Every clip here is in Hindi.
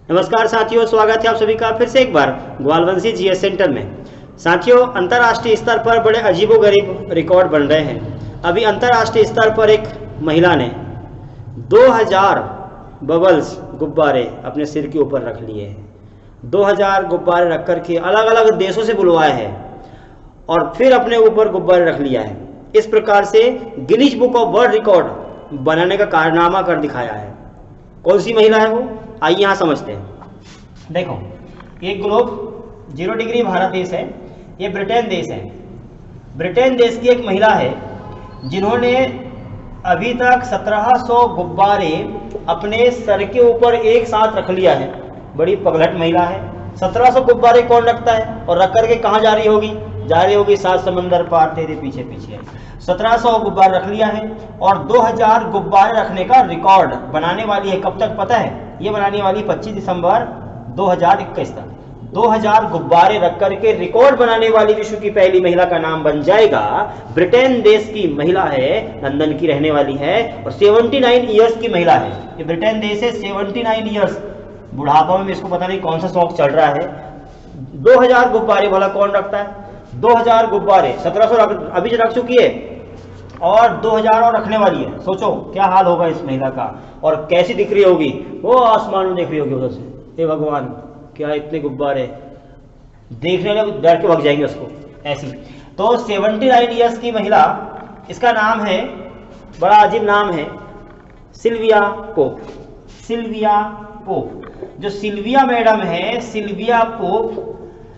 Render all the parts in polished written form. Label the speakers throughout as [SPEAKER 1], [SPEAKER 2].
[SPEAKER 1] नमस्कार साथियों, स्वागत है आप सभी का फिर से एक बार ग्वालवंशी जीएस सेंटर में। साथियों, अंतर्राष्ट्रीय स्तर पर बड़े अजीबोगरीब रिकॉर्ड बन रहे हैं। अभी अंतर्राष्ट्रीय स्तर पर एक महिला ने 2000 बबल्स गुब्बारे अपने सिर के ऊपर रख लिए हैं। 2000 गुब्बारे रख कर के अलग अलग देशों से बुलवाए हैं और फिर अपने ऊपर गुब्बारे रख लिया है। इस प्रकार से Guinness book of world record बनाने का कारनामा कर दिखाया है। कौन सी महिला है वो, आइए यहाँ समझते हैं। देखो, एक ग्लोब 0 डिग्री भारत देश है, ये ब्रिटेन देश है। ब्रिटेन देश की एक महिला है जिन्होंने अभी तक 1700 गुब्बारे अपने सर के ऊपर एक साथ रख लिया है। बड़ी पगलट महिला है। 1700 गुब्बारे कौन रखता है और रख करके कहाँ जा रही होगी? जा रही होगी 7 समंदर पार तेरे पीछे पीछे। 1700 गुब्बारे रख लिया है और 2000 गुब्बारे रखने का रिकॉर्ड बनाने वाली है। कब तक पता है? ये बनाने वाली 25 दिसंबर 2021 तक। 2000 गुब्बारे रख करके रिकॉर्ड बनाने वाली विश्व की पहली महिला का नाम बन जाएगा। ब्रिटेन देश की महिला है, लंदन की रहने वाली है और 79 ईयर्स की महिला है। ये ब्रिटेन देश है, 79 ईयर्स। बुढ़ापा में इसको पता नहीं कौन सा शौक चल रहा है। 2000 गुब्बारे वाला कौन रखता है? 2000 गुब्बारे, 1700 अभी जो रख चुकी है और 2000 और रखने वाली है। सोचो क्या हाल होगा इस महिला का और कैसी दिख रही होगी। वो आसमान में देख रही होगी उधर से, हे भगवान क्या इतने गुब्बारे, देखने लगे डर के भाग जाएंगे उसको ऐसी। तो 79 ईयर्स की महिला, इसका नाम है, बड़ा अजीब नाम है, सिल्विया पोप। सिल्विया पोप, जो सिल्विया मैडम है, सिल्विया पोप,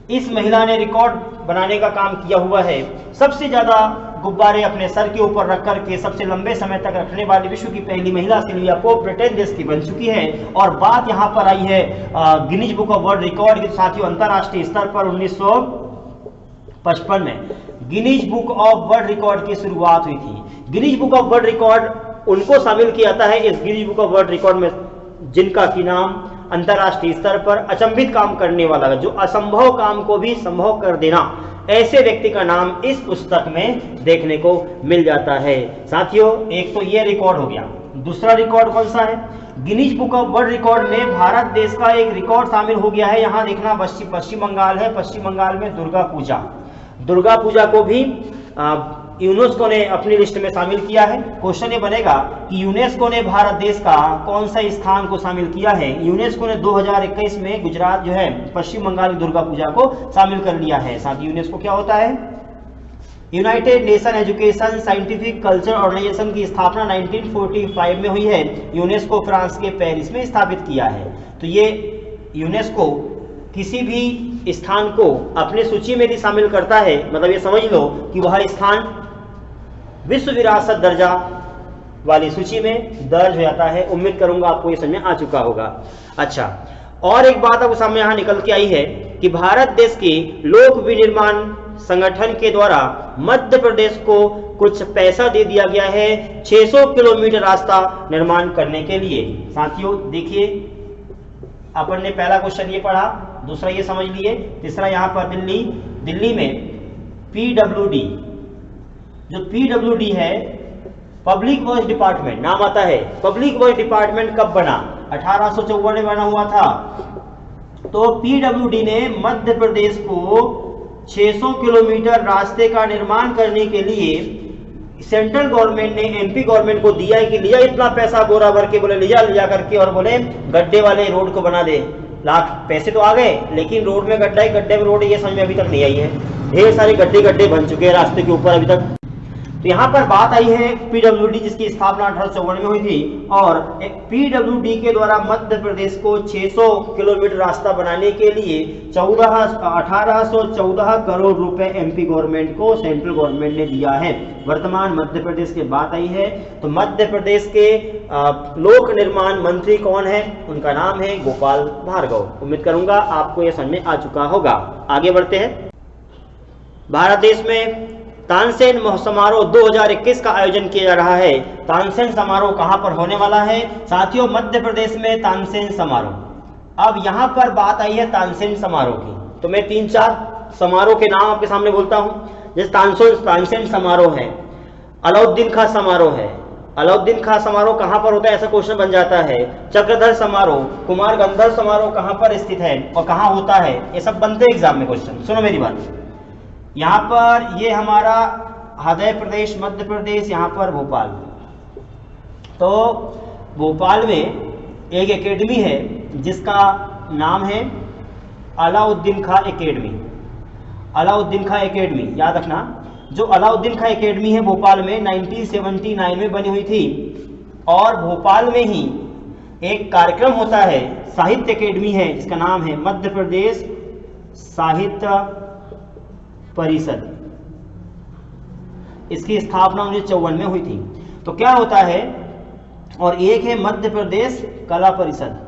[SPEAKER 1] इस महिला ने रिकॉर्ड बनाने का काम किया हुआ है। सबसे ज्यादा गुब्बारे अपने सर के ऊपर रख करके सबसे लंबे समय तक रखने वाली विश्व की पहली महिला सिल्विया पोप ब्रिटेन देश की बन चुकी है। और बात यहाँ पर आई है Guinness book of world record के। साथियों, अंतर्राष्ट्रीय स्तर पर 1955 में Guinness book of world record की शुरुआत हुई थी। Guinness book of world record उनको शामिल किया जाता है इस Guinness book of world record में जिनका की नाम अंतर्राष्ट्रीय स्तर पर अचंभित काम करने वाला है, जो असंभव काम को भी संभव कर देना, ऐसे व्यक्ति का नाम इस पुस्तक में देखने को मिल जाता है। साथियों, एक तो ये रिकॉर्ड हो गया। दूसरा रिकॉर्ड कौन सा है? Guinness book of world record में भारत देश का एक रिकॉर्ड शामिल हो गया है। यहाँ देखना, पश्चिम बंगाल है। पश्चिम बंगाल में दुर्गा पूजा, दुर्गा पूजा को भी यूनेस्को ने अपनी लिस्ट में शामिल किया है। क्वेश्चन ये बनेगा कि यूनेस्को ने भारत देश का कौन सा स्थान को शामिल किया है? यूनेस्को ने 2021 में गुजरात जो है पश्चिम बंगाल की दुर्गा पूजा को शामिल कर लिया है। साथ ही यूनेस्को क्या होता है? United Nation Education Scientific Culture Organization की स्थापना 1945 में हुई है। यूनेस्को फ्रांस के पेरिस में स्थापित किया है। तो ये यूनेस्को किसी भी स्थान को अपने सूची में भी शामिल करता है, मतलब ये समझ लो कि वह स्थान विश्व विरासत दर्जा वाली सूची में दर्ज हो जाता है। उम्मीद करूंगा आपको ये समझ में आ चुका होगा। अच्छा, और एक बात आपको सामने यहाँ निकल के आई है कि भारत देश के लोक विनिर्माण संगठन के द्वारा मध्य प्रदेश को कुछ पैसा दे दिया गया है 600 किलोमीटर रास्ता निर्माण करने के लिए। साथियों देखिए, अपन ने पहला क्वेश्चन ये पढ़ा, दूसरा ये समझ लिए, तीसरा यहाँ पर दिल्ली में PWD, जो PWD है पब्लिक वर्क्स डिपार्टमेंट नाम आता है। पब्लिक वर्क्स डिपार्टमेंट कब बना? 1854 में बना हुआ था। तो PWD ने मध्य प्रदेश को 600 किलोमीटर रास्ते का निर्माण करने के लिए सेंट्रल गवर्नमेंट ने MP गवर्नमेंट को दिया है कि लिया इतना पैसा, बोरा भर के, बोले लिया करके, और बोले गड्ढे वाले रोड को बना दे। लाख पैसे तो आ गए, लेकिन रोड में गड्ढा है, गड्ढे में रोड, ये समझ में अभी तक नहीं आई है। ढेर सारे गड्ढे बन चुके हैं रास्ते के ऊपर अभी तक। तो यहाँ पर बात आई है PWD जिसकी स्थापना 1854 में हुई थी, और PWD के द्वारा मध्य प्रदेश को 600 किलोमीटर रास्ता बनाने के लिए 1814 करोड़ रुपए MP गवर्नमेंट को सेंट्रल गवर्नमेंट ने दिया है। वर्तमान मध्य प्रदेश की बात आई है तो मध्य प्रदेश के लोक निर्माण मंत्री कौन है? उनका नाम है गोपाल भार्गव। उम्मीद करूंगा आपको यह समझ में आ चुका होगा। आगे बढ़ते हैं। भारत देश में तानसेन समारोह 2021 का आयोजन किया जा रहा है। तानसेन समारोह कहां पर होने वाला है? साथियों, मध्य प्रदेश में तानसेन समारोह। अब यहां पर बात आई है तानसेन समारोह की, तो मैं 3-4 समारोह के नाम आपके सामने बोलता हूं। जैसे तानसेन समारोह है, अलाउद्दीन खां समारोह है, अलाउद्दीन खां समारोह कहां पर होता है, ऐसा क्वेश्चन बन जाता है। चक्रधर समारोह, कुमार गंधर्व समारोह कहां पर स्थित है और कहां होता है, ये सब बनते एग्जाम में क्वेश्चन। सुनो मेरी बात, यहां पर ये हमारा हृदय प्रदेश मध्य प्रदेश, यहां पर भोपाल। तो भोपाल में एक एकेडमी है जिसका नाम है अलाउद्दीन खां एकेडमी। अलाउद्दीन खां एकेडमी याद रखना। जो अलाउद्दीन खां एकेडमी है भोपाल में 1979 में बनी हुई थी, और भोपाल में ही एक कार्यक्रम होता है, साहित्य एकेडमी है जिसका नाम है मध्य प्रदेश साहित्य परिषद। इसकी स्थापना 1954 में हुई थी। तो क्या होता है, और एक है मध्य प्रदेश कला परिषद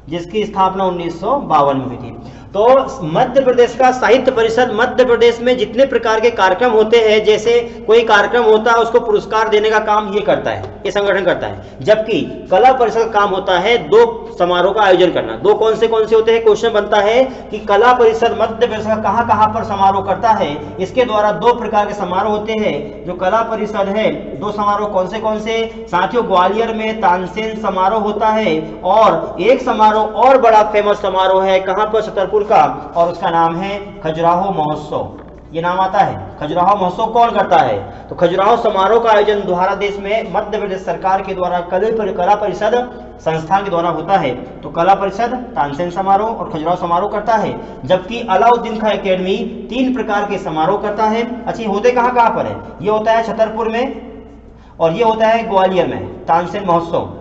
[SPEAKER 1] जिसकी स्थापना 1952 में हुई थी। तो मध्य प्रदेश का साहित्य परिषद मध्य प्रदेश में जितने प्रकार के कार्यक्रम होते हैं, जैसे कोई कार्यक्रम होता है उसको पुरस्कार देने का काम ये करता है, ये संगठन करता है। जबकि कला परिषद का काम होता है 2 समारोह का आयोजन करना। 2 कौन से होते हैं, क्वेश्चन बनता है कि कला परिषद मध्य प्रदेश का कहां पर समारोह करता है। इसके द्वारा 2 प्रकार के समारोह होते हैं। जो कला परिषद है 2 समारोह कौन से साथियों, ग्वालियर में तानसेन समारोह होता है, और एक समारोह और बड़ा फेमस समारोह है कहां पर, छतरपुर का, और उसका नाम है खजुराहो महोत्सव। ये नाम आता है। खजुराहो महोत्सव कौन करता है, तो खजुराहो समारोह का आयोजन भारत देश में मध्य प्रदेश सरकार के द्वारा कला परिषद संस्थान के द्वारा होता है। तो कला परिषद तानसेन समारोह और खजुराहो समारोह करता है। जबकि अलाउद्दीन खां एकेडमी 3 प्रकार के समारोह करता है। अच्छा, होते कहां पर है, ये होता है छतरपुर में, और ये होता है ग्वालियर में तानसेन महोत्सव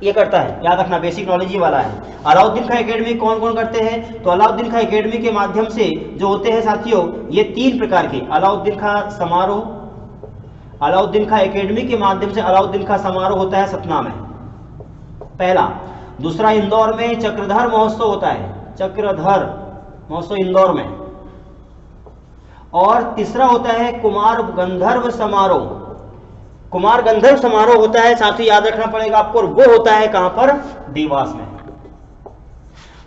[SPEAKER 1] ये करता है। याद रखना, बेसिक नॉलेज ही वाला है। अलाउद्दीन खां एकेडमी कौन कौन करते हैं, तो अलाउद्दीन खां एकेडमी के माध्यम से जो होते हैं साथियों, ये 3 प्रकार के अलाउद्दीन खां समारोह, अलाउद्दीन खां एकेडमी के माध्यम से अलाउद्दीन खां समारोह होता है सतना में पहला। दूसरा इंदौर में चक्रधर महोत्सव होता है, चक्रधर महोत्सव इंदौर में। और तीसरा होता है कुमार गंधर्व समारोह। कुमार गंधर्व समारोह होता है साथियों, याद रखना पड़ेगा आपको, और वो होता है कहां पर, देवास में।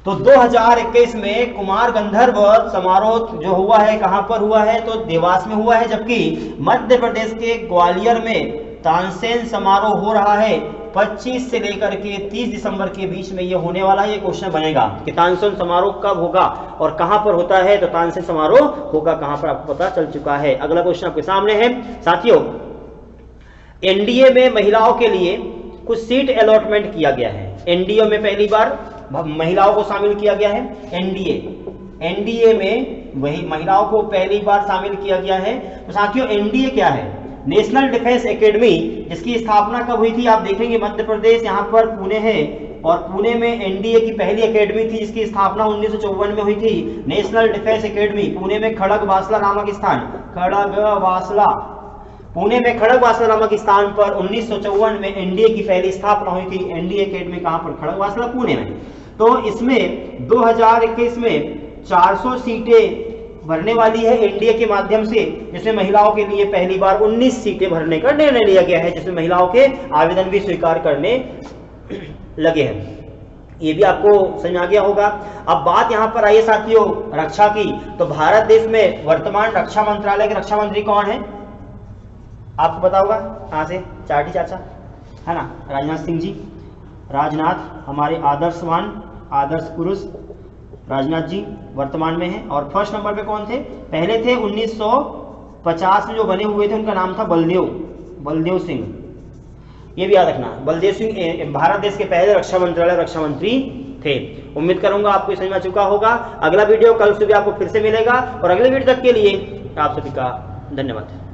[SPEAKER 1] तो 2021 में कुमार गंधर्व समारोह जो हुआ है कहां पर हुआ है, तो देवास में हुआ है। जबकि मध्य प्रदेश के ग्वालियर में तानसेन समारोह हो रहा है 25 से लेकर के 30 दिसंबर के बीच में ये होने वाला है। ये क्वेश्चन बनेगा कि तानसेन समारोह कब होगा और कहां पर होता है, तो तानसेन समारोह होगा कहां पर, आपको पता चल चुका है। अगला क्वेश्चन आपके सामने है साथियों, एनडीए में महिलाओं के लिए कुछ सीट अलॉटमेंट किया गया है। एनडीए में पहली बार महिलाओं को शामिल किया गया है। एनडीए में वही महिलाओं को पहली बार शामिल किया गया है। तो साथियों एनडीए क्या है, नेशनल डिफेंस एकेडमी, जिसकी स्थापना कब हुई थी आप देखेंगे मध्य प्रदेश, यहाँ पर पुणे है, और पुणे में एनडीए की पहली एकेडमी थी जिसकी स्थापना 1954 में हुई थी। नेशनल डिफेंस एकेडमी पुणे में खड़गवासला नामक स्थान, खड़गवासला, पुणे में खड़गवासला नामक स्थान पर 1954 में एनडीए की पहली स्थापना हुई थी। एनडीए एकेडमी कहां पर, खड़गवासला पुणे में। तो इसमें 2021 में 400 सीटें भरने वाली है एनडीए के माध्यम से, जिसमें महिलाओं के लिए पहली बार 19 सीटें भरने का निर्णय लिया गया है, जिसमें महिलाओं के आवेदन भी स्वीकार करने लगे हैं। ये भी आपको समझ आ गया होगा। अब बात यहाँ पर आइए साथियों रक्षा की। तो भारत देश में वर्तमान रक्षा मंत्रालय के रक्षा मंत्री कौन है, आपको पता होगा, कहाँ से, चाटी चाचा है ना, राजनाथ सिंह जी। राजनाथ हमारे आदर्शवान आदर्श पुरुष राजनाथ जी वर्तमान में हैं। और फर्स्ट नंबर पे कौन थे, पहले थे 1950 में जो बने हुए थे, उनका नाम था बलदेव सिंह। ये भी याद रखना, बलदेव सिंह भारत देश के पहले रक्षा मंत्रालय रक्षा मंत्री थे। उम्मीद करूंगा आपको समझ में चुका होगा। अगला वीडियो कल सुबह आपको फिर से मिलेगा, और अगले वीडियो तक के लिए आप सभी का धन्यवाद।